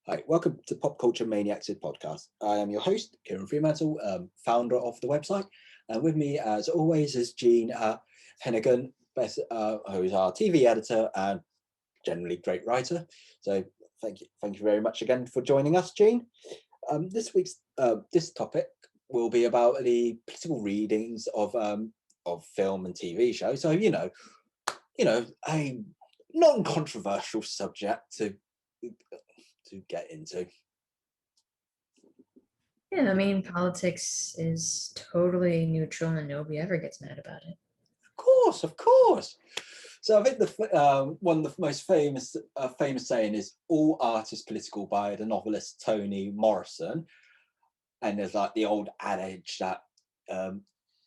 Hi, welcome to Pop Culture Maniacs podcast. I am your host, Kieran Freemantle, founder of the website. And with me, as always, is Jean Henegan, who is our TV editor and generally great writer. So thank you very much again for joining us, Jean. This week's this topic will be about the political readings of film and TV shows. So a non-controversial subject to get into. Yeah, I mean, politics is totally neutral and nobody ever gets mad about it. Of course. So I think one of the most famous saying is "all art is political" by the novelist Toni Morrison, and there's like the old adage that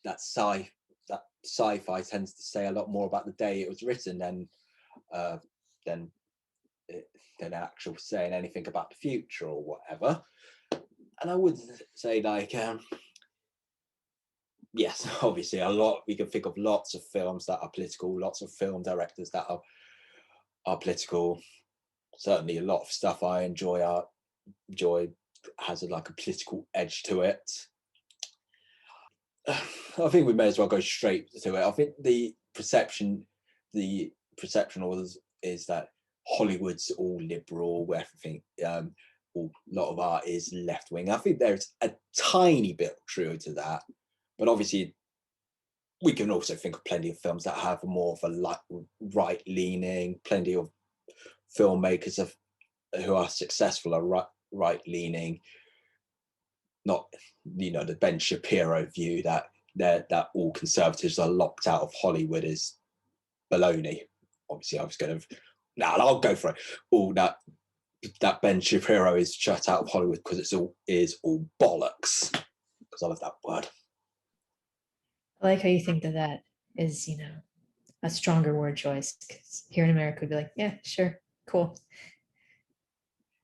sci-fi tends to say a lot more about the day it was written than actual saying anything about the future or whatever. And I would say yes, obviously we can think of lots of films that are political, lots of film directors that are political. Certainly a lot of stuff I enjoy has a political edge to it. I think we may as well go straight to it. I think the perception is that Hollywood's all liberal, where everything a lot of art is left wing. I think there's a tiny bit true to that, but obviously we can also think of plenty of films that have more of a right leaning, plenty of filmmakers who are successful are right leaning. Not the Ben Shapiro view that all conservatives are locked out of Hollywood is baloney. Obviously, I was going to I'll go for it. Oh, that Ben Shapiro is shut out of Hollywood because it's all bollocks. Because I love that word. I like how you think that is, a stronger word choice. Because here in America, we'd be like, yeah, sure, cool.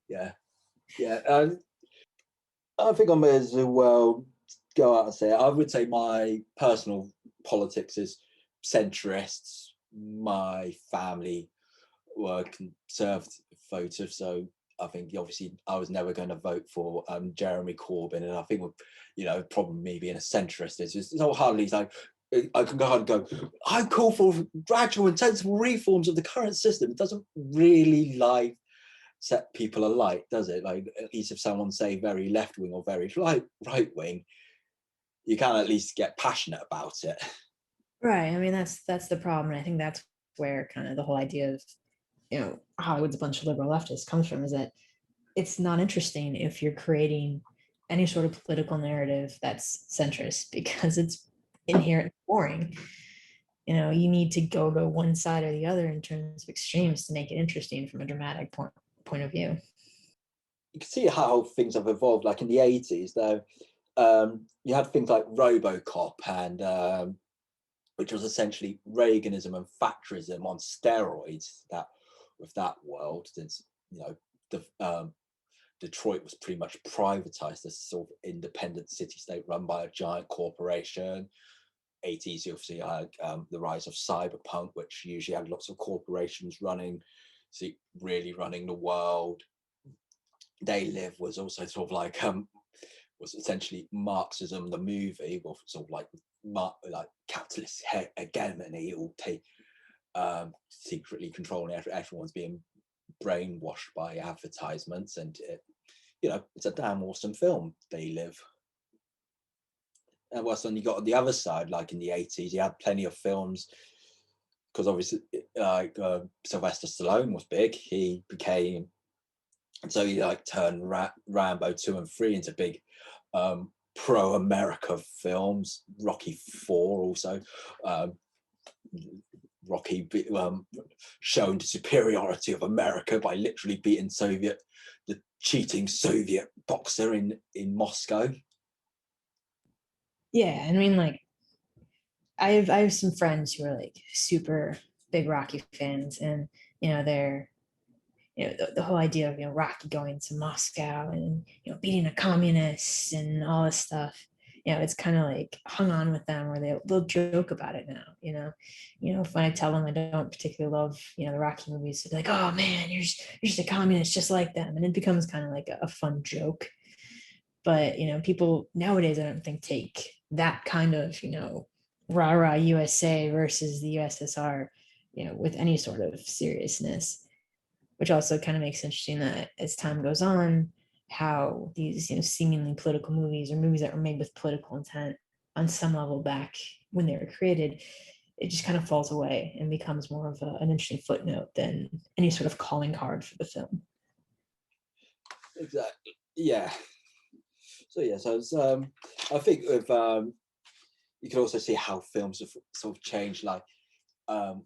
Yeah. I think I may as well go out and say it. I would say my personal politics is centrists. My family were conservative, so I think obviously I was never going to vote for Jeremy Corbyn, and I think problem me being a centrist is so hardly like I can go and go. I call for gradual and sensible reforms of the current system. It doesn't really set people alight, does it? Like, at least if someone say very left wing or very right wing, you can at least get passionate about it. Right. I mean, that's the problem. And I think that's where kind of the whole idea of, Hollywood's a bunch of liberal leftists comes from, is that it's not interesting if you're creating any sort of political narrative that's centrist, because it's inherently boring. You need to go one side or the other in terms of extremes to make it interesting from a dramatic point of view. You can see how things have evolved. Like in the 80s, though, you had things like RoboCop and which was essentially Reaganism and Thatcherism on steroids. That with that world, since Detroit was pretty much privatized as sort of independent city-state run by a giant corporation. 80s, you'll see the rise of cyberpunk, which usually had lots of corporations really running the world. They Live was also sort of was essentially Marxism, the movie, or sort of like capitalist hegemony, all secretly controlling everyone's being brainwashed by advertisements, and it's a damn awesome film, They Live. And then you got on the other side, like in the 80s, you had plenty of films, because obviously Sylvester Stallone was big. He turned Rambo 2 and 3 into big pro-America films. Rocky 4 also. Rocky showing the superiority of America by literally beating the cheating Soviet boxer in Moscow. Yeah, I mean, I have some friends who are super big Rocky fans, and they're the whole idea of Rocky going to Moscow and beating a communist and all this stuff. it's kind of like hung on with them, or they'll joke about it now. If I tell them I don't particularly love, the Rocky movies, they'll be like, "Oh man, you're just a communist, just like them," and it becomes kind of like a fun joke. But people nowadays, I don't think, take that kind of rah rah USA versus the USSR, with any sort of seriousness. Which also kind of makes it interesting that as time goes on, how these seemingly political movies, or movies that were made with political intent on some level back when they were created, it just kind of falls away and becomes more of an interesting footnote than any sort of calling card for the film. Exactly. Yeah. So yeah, so it's, I think with you can also see how films have sort of changed, like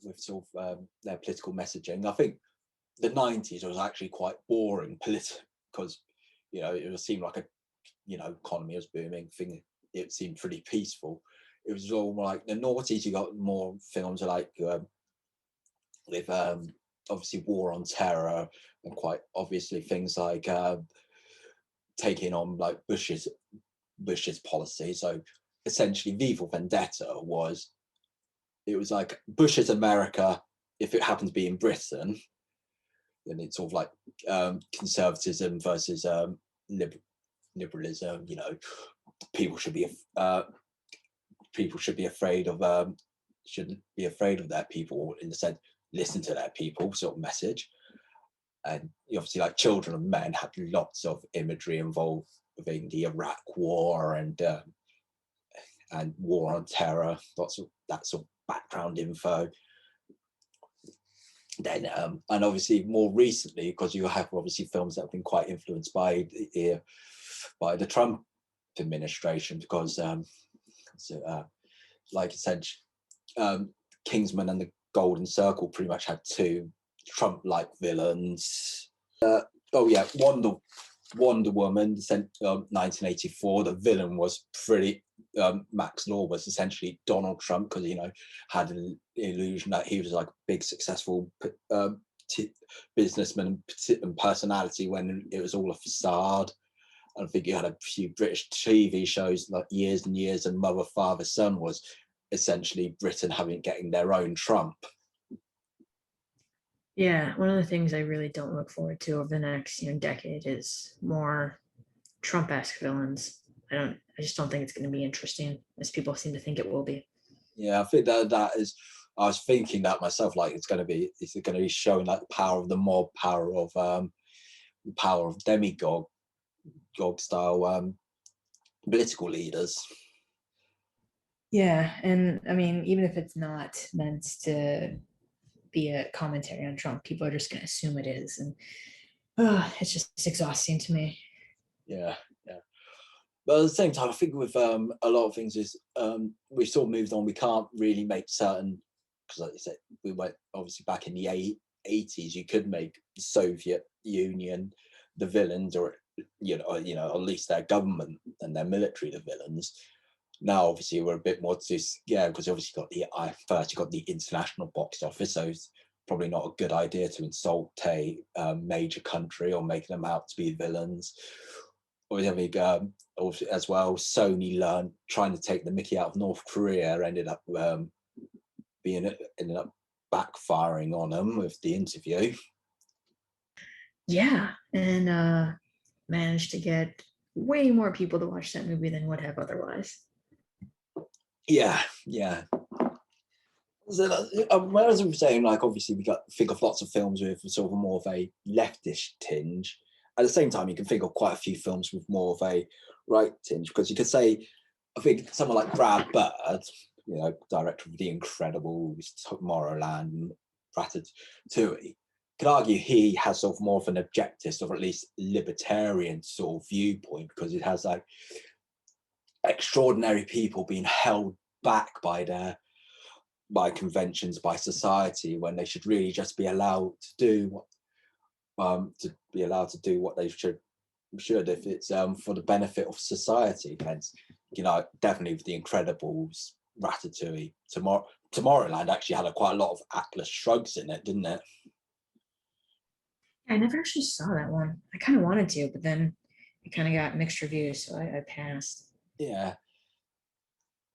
with sort of their political messaging. I think the 90s was actually quite boring because it seemed like economy was booming thing. It seemed pretty peaceful. It was all like the noughties. You got more films like with obviously war on terror, and quite obviously things like taking on like Bush's policy. So essentially, V for Vendetta was like Bush's America. If it happened to be in Britain, then it's sort of like conservatism versus liberalism. People should be afraid of shouldn't be afraid of their people, in the sense listen to their people sort of message. And obviously, like Children of Men had lots of imagery involving the Iraq War and war on terror, lots of that sort of background info. Then and obviously more recently, because you have obviously films that have been quite influenced by the Trump administration, because like essentially Kingsman and the Golden Circle pretty much had two Trump-like villains. Wonder Woman, 1984. The villain was pretty. Max Law was essentially Donald Trump, because had an illusion that he was like a big successful businessman and personality, when it was all a facade. I think you had a few British TV shows like Years and Years and Mother, Father, Son was essentially Britain getting their own Trump. Yeah, one of the things I really don't look forward to over the next decade is more Trumpesque villains. I just don't think it's going to be interesting, as people seem to think it will be. Yeah, I think that is. I was thinking that myself. Like, it's going to be showing like the power of the mob, power of demigod style political leaders. Yeah, and I mean, even if it's not meant to be a commentary on Trump, people are just going to assume it is, and it's just exhausting to me. Yeah. But at the same time, I think with a lot of things is we've sort of moved on. We can't really make certain, because like you said, we went obviously back in the 80s. You could make the Soviet Union the villains, or at least their government and their military the villains. Now, obviously, we're a bit more because obviously you got the international box office, so it's probably not a good idea to insult a major country or make them out to be villains. Or as well, Sony trying to take the Mickey out of North Korea, ended up backfiring on them with the interview. Yeah, and managed to get way more people to watch that movie than would have otherwise. Yeah. So, as we were saying, like obviously we think of lots of films with sort of more of a leftish tinge. At the same time, you can think of quite a few films with more of a right tinge, because you could say, I think someone like Brad Bird, director of The Incredibles, Tomorrowland, Ratatouille, could argue he has sort of more of an objectivist, or at least libertarian sort of viewpoint, because it has like extraordinary people being held back by conventions, by society, when they should really just be allowed to do what they should if it's for the benefit of society. Hence, definitely with The Incredibles, Ratatouille, Tomorrowland actually had quite a lot of Atlas Shrugs in it, didn't it? I never actually saw that one. I kind of wanted to, but then it kind of got mixed reviews, so I passed. Yeah.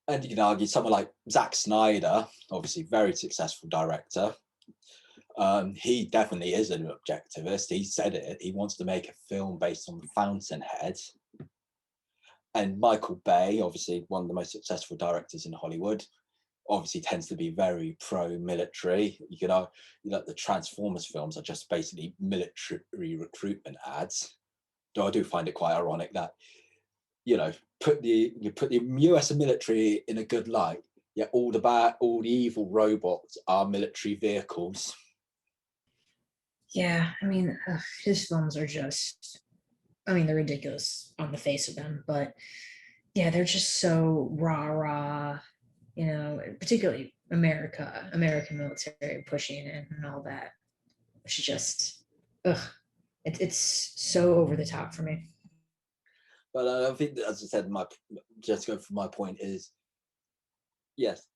And you can argue someone like Zack Snyder, obviously very successful director. He definitely is an objectivist. He said it. He wants to make a film based on Fountainhead. And Michael Bay, obviously one of the most successful directors in Hollywood, obviously tends to be very pro-military. You know, the Transformers films are just basically military recruitment ads. Though I do find it quite ironic that, you know, you put the US military in a good light, yet all the evil robots are military vehicles. Yeah, I mean, his films are just, I mean, they're ridiculous on the face of them, but yeah, they're just so rah rah, you know, particularly American military pushing it and all that. Which is just, ugh, it's so over the top for me. But I think, as I said, just going from my point is, yes,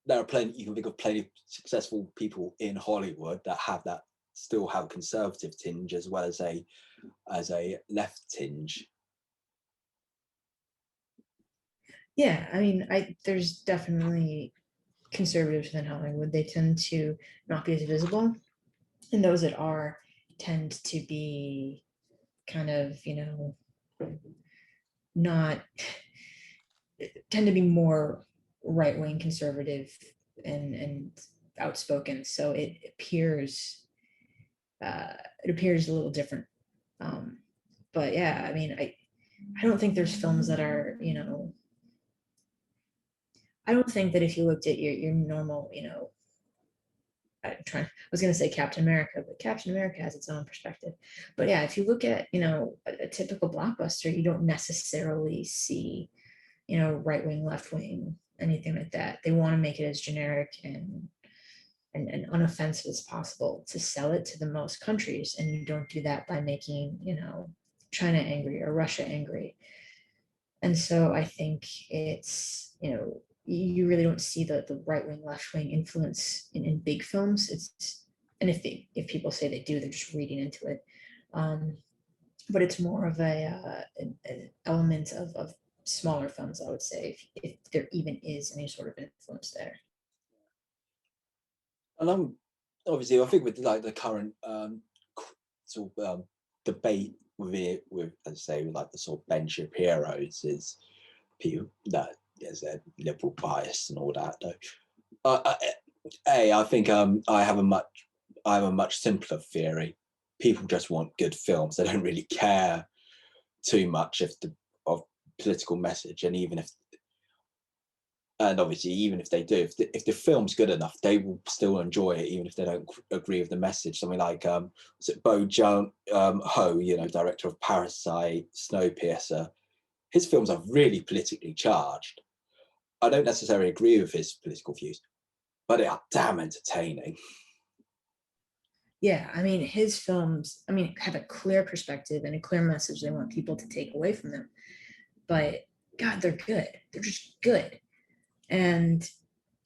there are plenty. You can think of plenty of successful people in Hollywood that still have a conservative tinge as well as a left tinge. Yeah, I mean, there's definitely conservatives within Hollywood. They tend to not be as visible, and those that are tend to be kind of, you know, not tend to be more right wing conservative and outspoken. So it appears a little different. Um, but yeah, I mean, I don't think there's films that are, you know, I don't think that if you looked at your normal, you know, I was going to say Captain America, but Captain America has its own perspective. But yeah, if you look at, you know, a typical blockbuster, you don't necessarily see, you know, right wing, left wing, anything like that. They want to make it as generic and unoffensive as possible to sell it to the most countries. And you don't do that by making, you know, China angry or Russia angry. And so I think it's, you know, you really don't see the right wing, left wing influence in big films. It's, and if people say they do, they're just reading into it. Um, but it's more of an element of smaller films, I would say, if there even is any sort of influence there. And obviously, I think with like the current sort of debate with, as I say, with like the sort of Ben Shapiro's is people that there's their liberal bias and all that. Though, uh, I think I have a much simpler theory. People just want good films. They don't really care too much if the of political message, and obviously even if they do, if the film's good enough, they will still enjoy it even if they don't agree with the message. Something like was it Bo Ho, you know, director of Parasite, Snowpiercer. His films are really politically charged. I don't necessarily agree with his political views, but they are damn entertaining. Yeah, I mean, his films, I mean, have a clear perspective and a clear message they want people to take away from them. But God, they're good. They're just good. And,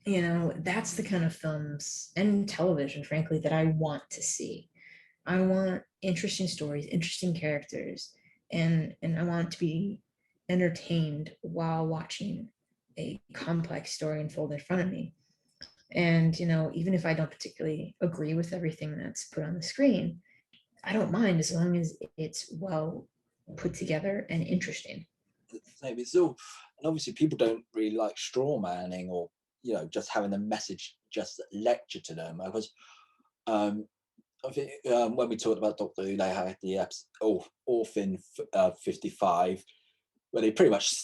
you know, that's the kind of films and television, frankly, that I want to see. I want interesting stories, interesting characters, and I want to be entertained while watching a complex story unfold in front of me. And, you know, even if I don't particularly agree with everything that's put on the screen, I don't mind as long as it's well put together and interesting. Maybe it's all, and obviously people don't really like straw manning or, you know, just having the message just lecture to them. Because I think when we talked about Doctor Who, they had the episode Orphan 55, where they pretty much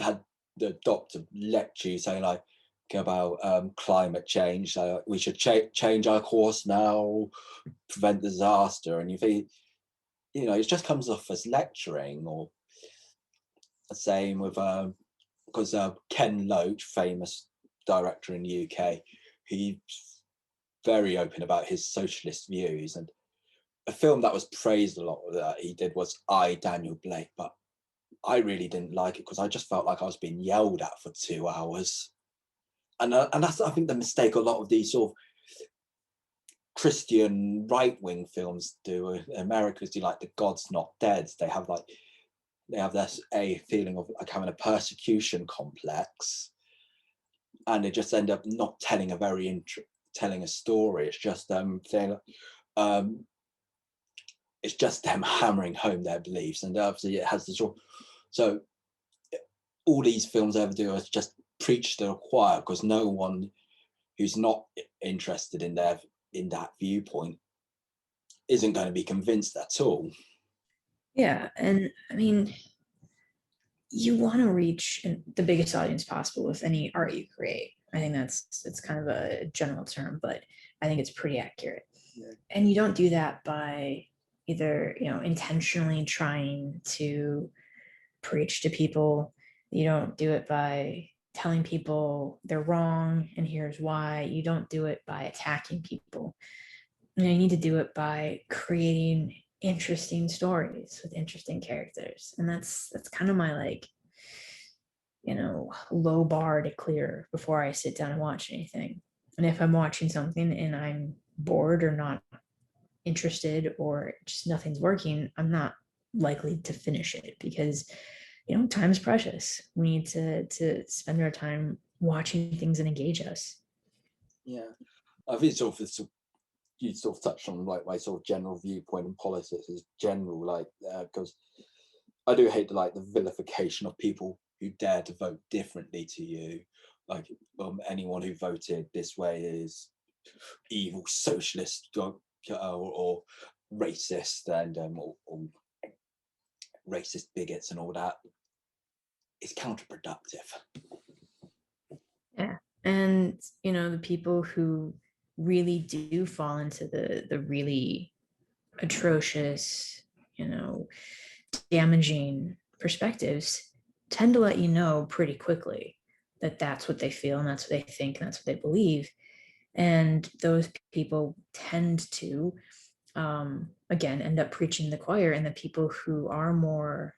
had the doctor lecture you saying like about climate change. So we should change our course now, prevent disaster. And you think, you know, it just comes off as lecturing. Or the same with because Ken Loach, famous director in the UK, he's very open about his socialist views. And a film that was praised a lot that he did was I, Daniel Blake, but I really didn't like it because I just felt like I was being yelled at for 2 hours. And that's, I think, the mistake a lot of these sort of Christian right-wing films do. Americans do like The God's Not Dead. They have this a feeling of like having a persecution complex, and they just end up not telling telling a story. It's just saying, um, it's just them hammering home their beliefs, and obviously it has the sort. So all these films ever do is just preach to the choir, because no one who's not interested in that viewpoint isn't going to be convinced at all. Yeah, and I mean, you want to reach the biggest audience possible with any art you create. I think it's kind of a general term, but I think it's pretty accurate. Yeah. And you don't do that by either, intentionally trying to preach to people. You don't do it by telling people they're wrong and here's why. You don't do it by attacking people. You need to do it by creating interesting stories with interesting characters. And that's kind of my low bar to clear before I sit down and watch anything. And if I'm watching something and I'm bored or not interested or just nothing's working, I'm not likely to finish it, because time's precious. We need to spend our time watching things that engage us. Yeah, I think you sort of touched on like my sort of general viewpoint in politics is general, like because I do hate the vilification of people who dare to vote differently to you. Like anyone who voted this way is evil socialist or racist, and or racist bigots and all that. It's counterproductive. Yeah. And the people who really do fall into the really atrocious, damaging perspectives tend to let you know pretty quickly that that's what they feel and that's what they think and that's what they believe. And those people tend to again end up preaching the choir, and the people who are more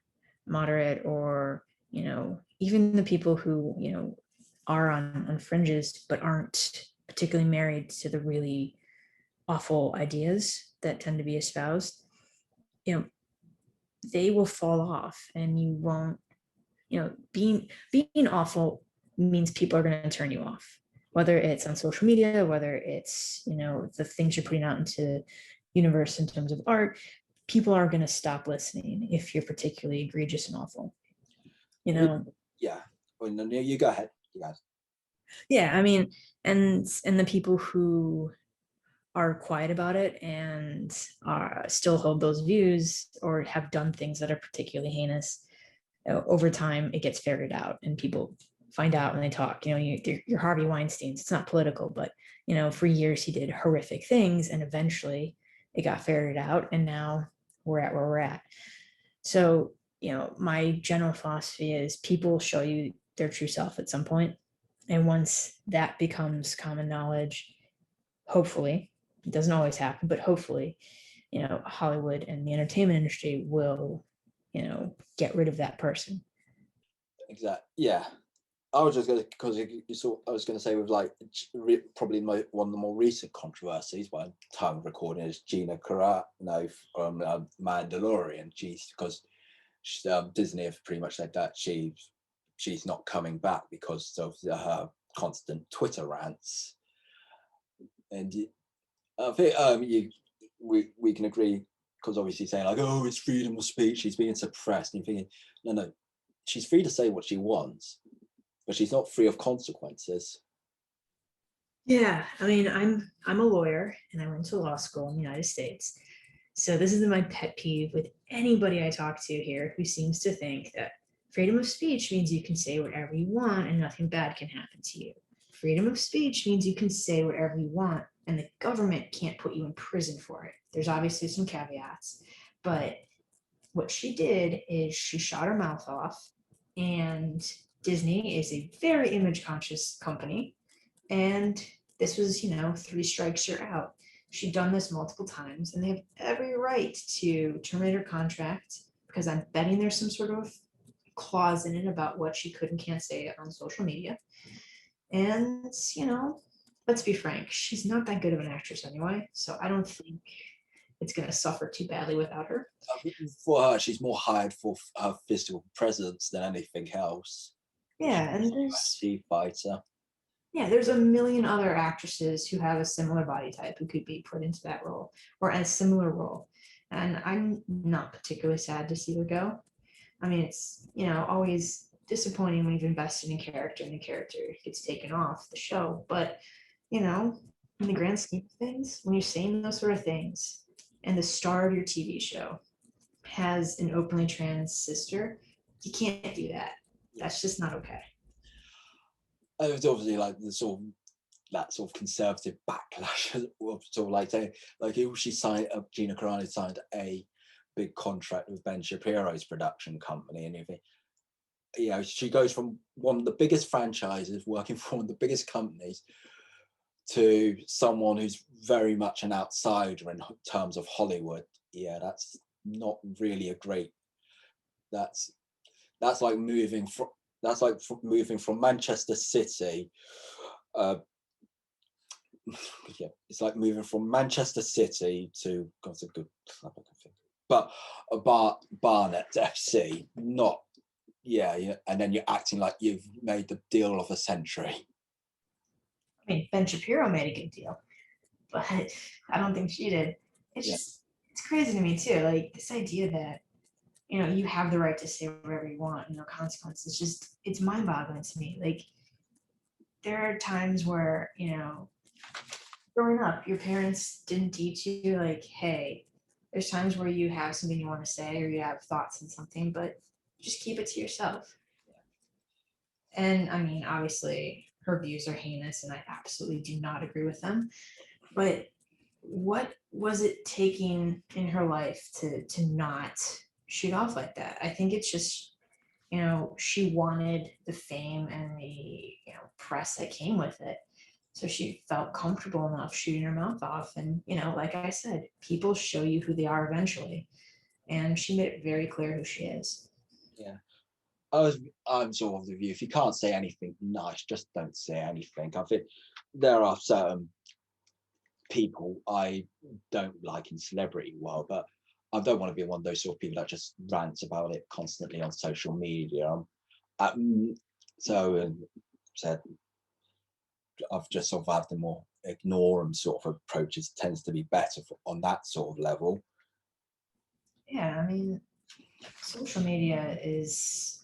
moderate, or even the people who are on fringes but aren't particularly married to the really awful ideas that tend to be espoused, they will fall off, and you won't, being awful means people are going to turn you off, whether it's on social media, whether it's the things you're putting out into universe in terms of art. People are going to stop listening if you're particularly egregious and awful. Yeah. Well, no, you go ahead. You guys. Yeah, I mean, and the people who are quiet about it and still hold those views or have done things that are particularly heinous, over time it gets ferreted out and people find out when they talk. You're Harvey Weinstein's. It's not political, but for years he did horrific things, and eventually it got ferreted out, and now we're at where we're at. So my general philosophy is people show you their true self at some point, and once that becomes common knowledge, hopefully, it doesn't always happen, but hopefully, Hollywood and the entertainment industry will get rid of that person. Exactly. Yeah. I was just going to, because I was going to say with probably one of the more recent controversies by time of recording is Gina Carano from Mandalorian. Because Disney have pretty much said that she's not coming back because of her constant Twitter rants. And I think we can agree, because obviously saying oh, it's freedom of speech, she's being suppressed, and you're thinking no, she's free to say what she wants, but she's not free of consequences. Yeah, I mean, I'm a lawyer and I went to law school in the United States. So this is my pet peeve with anybody I talk to here who seems to think that freedom of speech means you can say whatever you want and nothing bad can happen to you. Freedom of speech means you can say whatever you want and the government can't put you in prison for it. There's obviously some caveats, but what she did is she shot her mouth off, and Disney is a very image conscious company, and this was 3 strikes you're out. She'd done this multiple times, and they have every right to terminate her contract, because I'm betting there's some sort of clause in it about what she could and can't say on social media. And let's be frank, she's not that good of an actress anyway, so I don't think it's going to suffer too badly without her. For her, she's more hired for her physical presence than anything else. Yeah, and she's a UFC fighter. Yeah, there's a million other actresses who have a similar body type who could be put into that role or a similar role. And I'm not particularly sad to see her go. I mean, it's, always disappointing when you've invested in character and the character gets taken off the show. But, in the grand scheme of things, when you're saying those sort of things and the star of your TV show has an openly trans sister, you can't do that. That's just not okay. It was obviously like that sort of conservative backlash of sort of like saying, like, she signed, Gina Carano signed a big contract with Ben Shapiro's production company, and everything. She goes from one of the biggest franchises, working for one of the biggest companies, to someone who's very much an outsider in terms of Hollywood. Yeah, that's not really a great. That's like moving from moving from Manchester City. Yeah, it's like moving from Manchester City to, God's a good club I can think of, but Barnet FC, not and then you're acting like you've made the deal of a century. I mean, Ben Shapiro made a good deal, but I don't think she did. It's crazy to me too. Like this idea that, you have the right to say whatever you want, no consequences. It's mind boggling to me. Like there are times where, growing up, your parents didn't teach you like, hey, there's times where you have something you want to say or you have thoughts on something, but just keep it to yourself. And I mean, obviously, her views are heinous, and I absolutely do not agree with them. But what was it taking in her life to not shoot off like that? I think it's just, she wanted the fame and the press that came with it. So she felt comfortable enough shooting her mouth off. And, like I said, people show you who they are eventually. And she made it very clear who she is. Yeah. I'm sort of the view, if you can't say anything nice, just don't say anything. I think there are certain people I don't like in celebrity world, but I don't want to be one of those sort of people that just rants about it constantly on social media. Said I've just sort of had the more ignore and sort of approaches tends to be better on that sort of level. Yeah, I mean, social media it's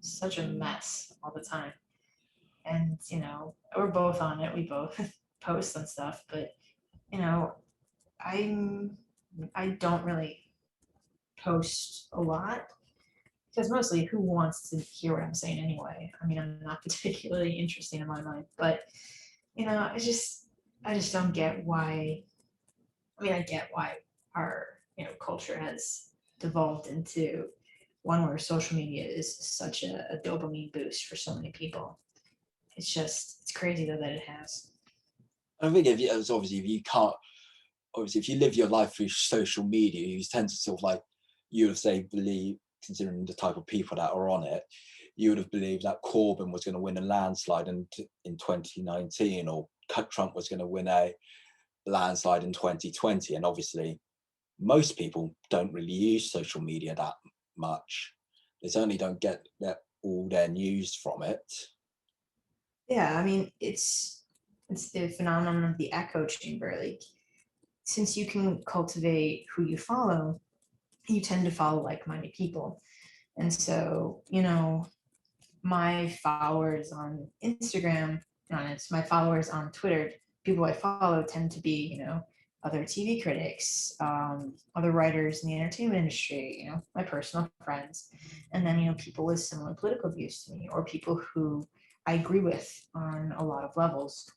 such a mess all the time. And, we're both on it. We both post and stuff, but, I don't really post a lot because mostly who wants to hear what I'm saying anyway? I mean, I'm not particularly interesting in my mind, but, I just don't get why. I mean, I get why our, culture has devolved into one where social media is such a dopamine boost for so many people. It's crazy though that it has. I think if you can't, obviously if you live your life through social media, you tend to sort of like, you would say, believe, considering the type of people that are on it, you would have believed that Corbyn was going to win a landslide in 2019, or Trump was going to win a landslide in 2020. And obviously most people don't really use social media that much. They certainly don't get all their news from it. Yeah, I mean, it's the phenomenon of the echo chamber. Like, since you can cultivate who you follow, you tend to follow like-minded people. And so, my followers on Instagram, my followers on Twitter, people I follow tend to be, other TV critics, other writers in the entertainment industry, my personal friends, and then, people with similar political views to me, or people who I agree with on a lot of levels.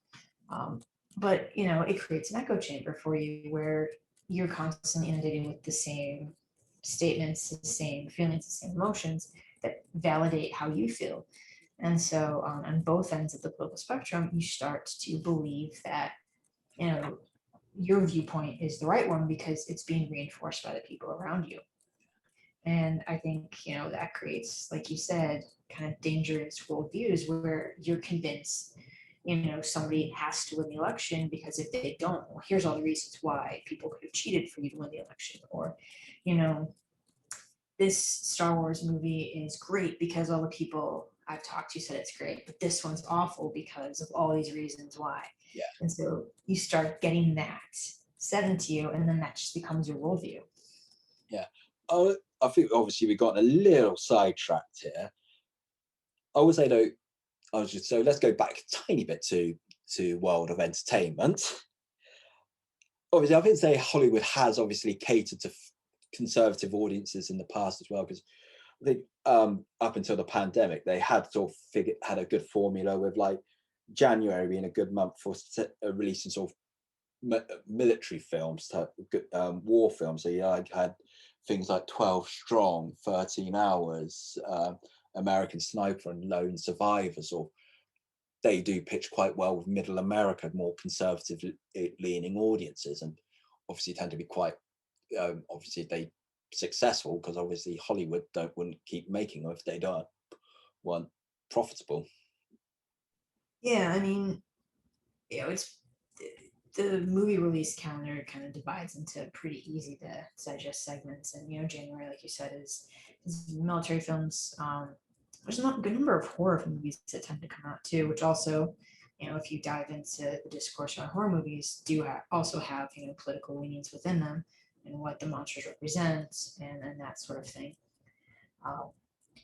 But, it creates an echo chamber for you where you're constantly inundated with the same statements, the same feelings, the same emotions that validate how you feel. And so on both ends of the political spectrum, you start to believe that, your viewpoint is the right one because it's being reinforced by the people around you. And I think, that creates, like you said, kind of dangerous worldviews where you're convinced, somebody has to win the election because if they don't, well, here's all the reasons why people could have cheated for you to win the election. Or, this Star Wars movie is great because all the people I've talked to said it's great, but this one's awful because of all these reasons why. Yeah. And so you start getting that said into you, and then that just becomes your worldview. Yeah. I think obviously we've gotten a little sidetracked here. I would say though, so let's go back a tiny bit to world of entertainment. Obviously, I think say Hollywood has obviously catered to conservative audiences in the past as well, because I think up until the pandemic, they had sort of had a good formula with like January being a good month for releasing sort of military films, good war films. So yeah, I had things like 12 Strong, 13 Hours, American Sniper, and Lone Survivors. Or they do pitch quite well with Middle America, more conservative leaning audiences, and obviously tend to be quite obviously they successful because obviously Hollywood wouldn't keep making them if they weren't profitable. Yeah, I mean, it's the movie release calendar kind of divides into pretty easy to digest segments, and January, like you said, is military films. There's not a good number of horror movies that tend to come out too, which also, if you dive into the discourse on horror movies, do also have political leanings within them and what the monsters represent and that sort of thing.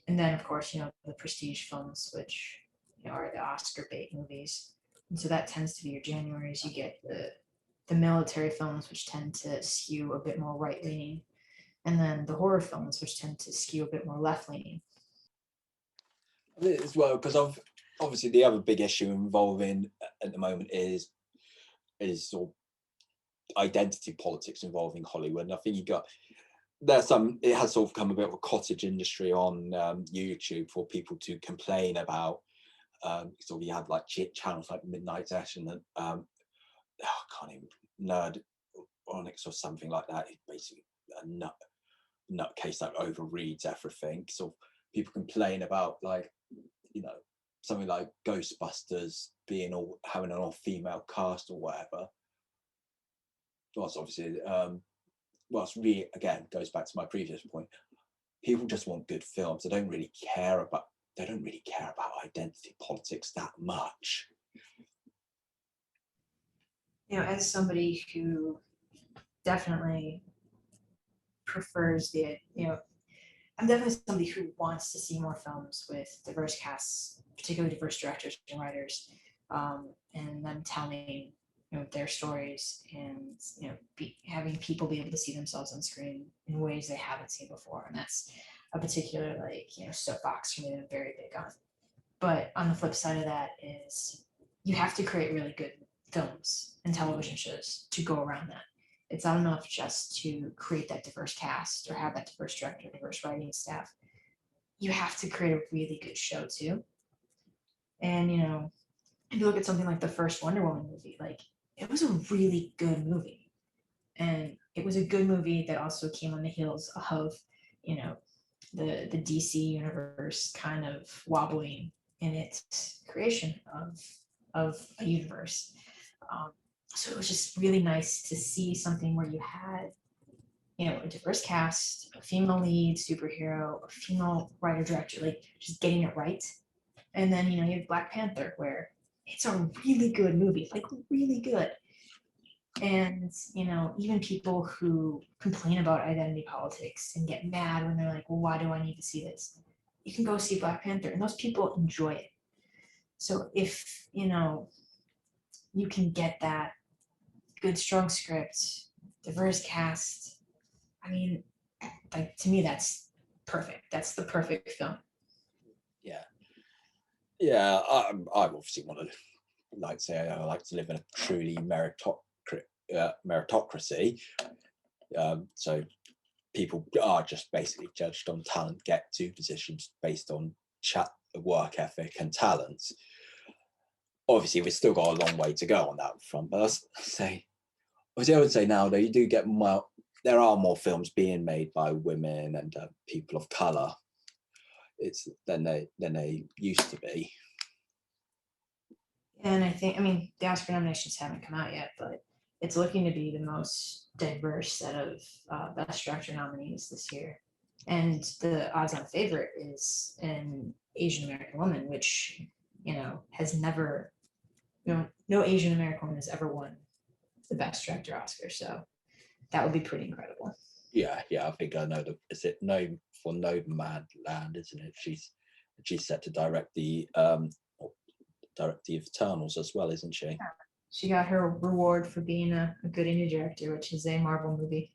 And then of course the prestige films, which are the Oscar bait movies, and so that tends to be your Januaries. You get the military films, which tend to skew a bit more right leaning, and then the horror films, which tend to skew a bit more left leaning. As well, because obviously the other big issue involving at the moment is sort of identity politics involving Hollywood. And I think it has sort of become a bit of a cottage industry on YouTube for people to complain about. So we have like channels like Midnight Session and I can't even Nerd Onyx or something like that. It's basically a nutcase that overreads everything. So people complain about like something like Ghostbusters having an all-female cast or whatever. Well, it's obviously it's really, again, goes back to my previous point. People just want good films. They don't really care about identity politics that much. As somebody who definitely prefers I'm definitely somebody who wants to see more films with diverse casts, particularly diverse directors and writers, and them telling their stories, and having people be able to see themselves on screen in ways they haven't seen before. And that's a particular soapbox for me that I'm very big on. But on the flip side of that is you have to create really good films and television shows to go around that. It's not enough just to create that diverse cast or have that diverse director, diverse writing staff. You have to create a really good show too. And if you look at something like the first Wonder Woman movie, like it was a really good movie. And it was a good movie that also came on the heels of, the DC universe kind of wobbling in its creation of a universe. So it was just really nice to see something where you had a diverse cast, a female lead superhero, a female writer director, like just getting it right. And then you have Black Panther, where it's a really good movie, like really good. And even people who complain about identity politics and get mad when they're like, well, why do I need to see this? You can go see Black Panther, and those people enjoy it. So if you can get that good strong script, diverse cast, I mean, like to me that's perfect. That's the perfect film. Yeah, I obviously want to say I like to live in a truly meritocracy. So people are just basically judged on talent, get to positions based on work ethic and talents. Obviously, we've still got a long way to go on that front, but I would say now that you do get more, there are more films being made by women and people of color. Than they used to be. And I mean, the Oscar nominations haven't come out yet, but it's looking to be the most diverse set of Best Director nominees this year. And the odds-on favorite is an Asian American woman, which has never, no Asian American woman has ever won the Best Director Oscar. So that would be pretty incredible. Yeah, I think I know. Is it No for Nomadland, isn't it? She's set to direct the Eternals as well, isn't she? Yeah. She got her reward for being a good indie director, which is a Marvel movie.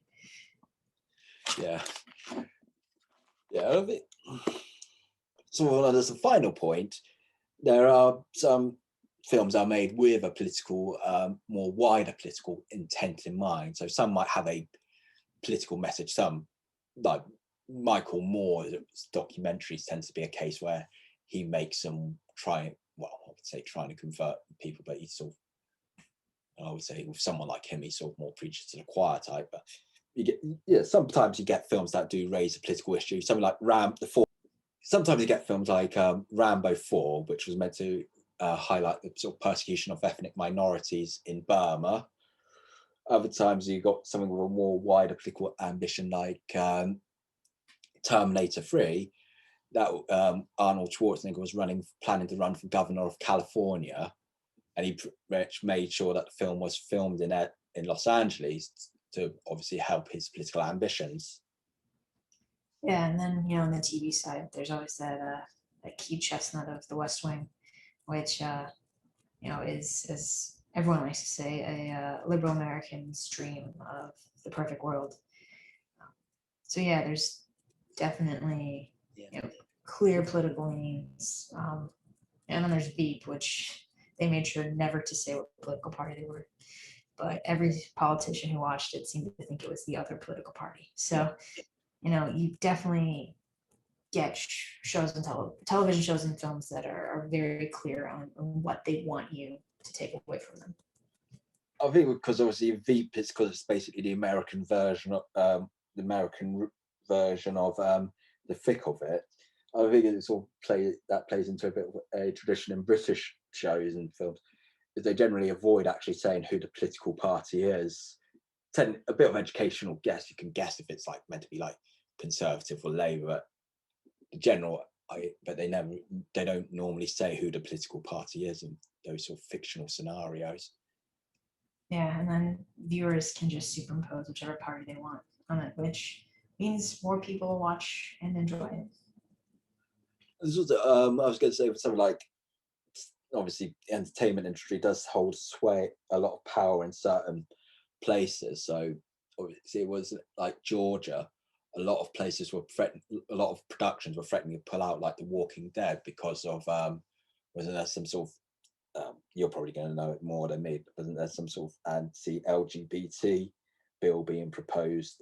Yeah. So as a final point, there are some films are made with a political, more wider political intent in mind. So some might have a political message. Some, like Michael Moore's documentaries, tends to be a case where he makes them trying to convert people, but he's sort of, I would say with someone like him, he's sort of more preaches to the choir type. But sometimes you get films that do raise a political issue. Something like Sometimes you get films like Rambo 4, which was meant to highlight the sort of persecution of ethnic minorities in Burma. Other times you got something with a more wider political ambition, like Terminator 3, that Arnold Schwarzenegger was planning to run for governor of California, and he made sure that the film was filmed in Los Angeles to obviously help his political ambitions. Yeah, and then on the TV side, there's always that key chestnut of The West Wing, which is, as everyone likes to say, a liberal American's dream of the perfect world. So yeah, there's definitely clear political leanings, and then there's Veep, which they made sure never to say what political party they were, but every politician who watched it seemed to think it was the other political party. So you definitely get shows and television shows and films that are very clear on what they want you to take away from them. I think because obviously Veep is because it's basically the American version of the thick of it. I think it sort of plays into a bit of a tradition in British shows and films, is they generally avoid actually saying who the political party is. A bit of educational guess. You can guess if it's like meant to be like Conservative or Labour. But they don't normally say who the political party is in those sort of fictional scenarios. Yeah, and then viewers can just superimpose whichever party they want on it, which means more people watch and enjoy it. I was going to say something like, obviously, the entertainment industry does hold a lot of power in certain places. So obviously, it was like Georgia. A lot of places were a lot of productions were threatening to pull out, like The Walking Dead, because of wasn't there some sort of you're probably going to know it more than me, but wasn't there some sort of anti-LGBT bill being proposed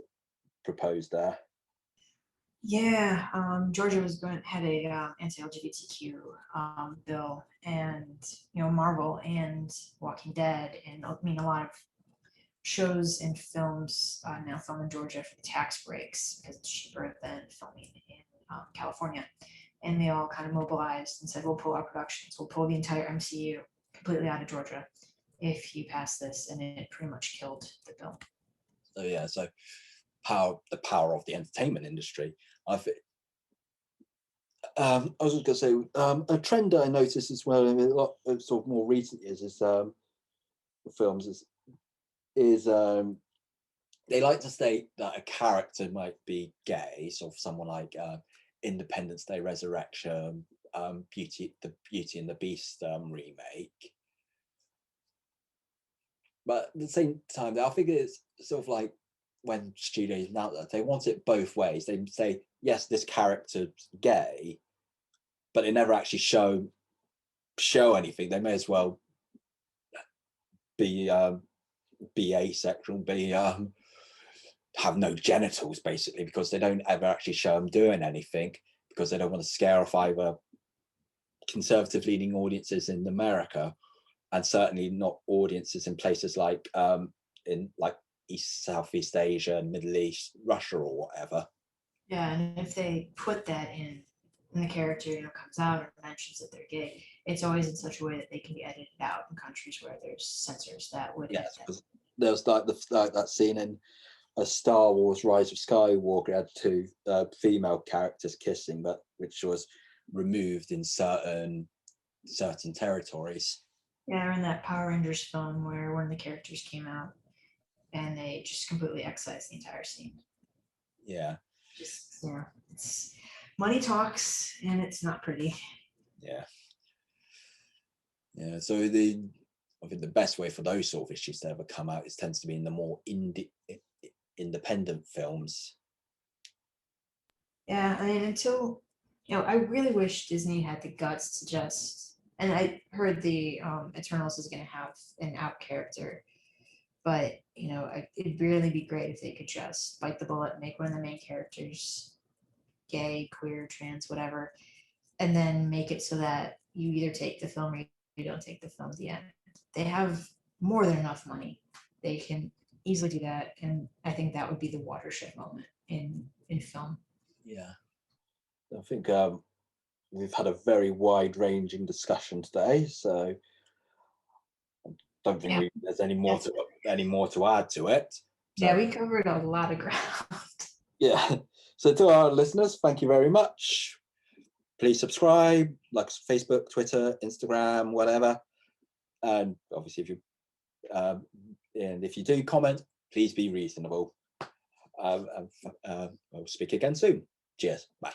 there? Yeah, Georgia had a anti-LGBTQ bill, and Marvel and Walking Dead, and I mean a lot of shows and films now film in Georgia for the tax breaks because it's cheaper than filming in California. And they all kind of mobilized and said, we'll pull our productions, we'll pull the entire MCU completely out of Georgia if you pass this. And it pretty much killed the bill. So yeah, the power of the entertainment industry. I was going to say a trend I noticed as well in a lot of sort of more recent years is films is they like to state that a character might be gay, sort of someone like Independence Day Resurrection, Beauty and the Beast remake. But at the same time, I think it's sort of like when studios now that they want it both ways. They say, yes, this character's gay, but they never actually show anything. They may as well be asexual, have no genitals, basically, because they don't ever actually show them doing anything, because they don't want to scare off either conservative leaning audiences in America, and certainly not audiences in places like in like Southeast Asia, Middle East, Russia, or whatever. Yeah, and if they put that in the character, comes out or mentions that they're gay, it's always in such a way that they can be edited out in countries where there's censors that would. Yes, because there was like that scene in a Star Wars Rise of Skywalker had two female characters kissing, but which was removed in certain territories. Yeah, or in that Power Rangers film where one of the characters came out and they just completely excised the entire scene. Yeah. Just, yeah, it's money talks and it's not pretty. Yeah. Yeah. So I think the best way for those sort of issues to ever come out tends to be in the more independent films. Yeah, I mean, until, I really wish Disney had the guts to just, and I heard the Eternals is going to have an out character, but, it'd really be great if they could just bite the bullet, make one of the main characters gay, queer, trans, whatever, and then make it so that you either take the film or you don't take the film at the end. They have more than enough money. They can easily do that, and I think that would be the watershed moment in film. Yeah. I think we've had a very wide-ranging discussion today, so I don't think there's any more to add to it. So, yeah, we covered a lot of ground. Yeah. So to our listeners, thank you very much. Please subscribe, like Facebook, Twitter, Instagram, whatever. And obviously, if you do comment, please be reasonable. I'll speak again soon. Cheers. Bye.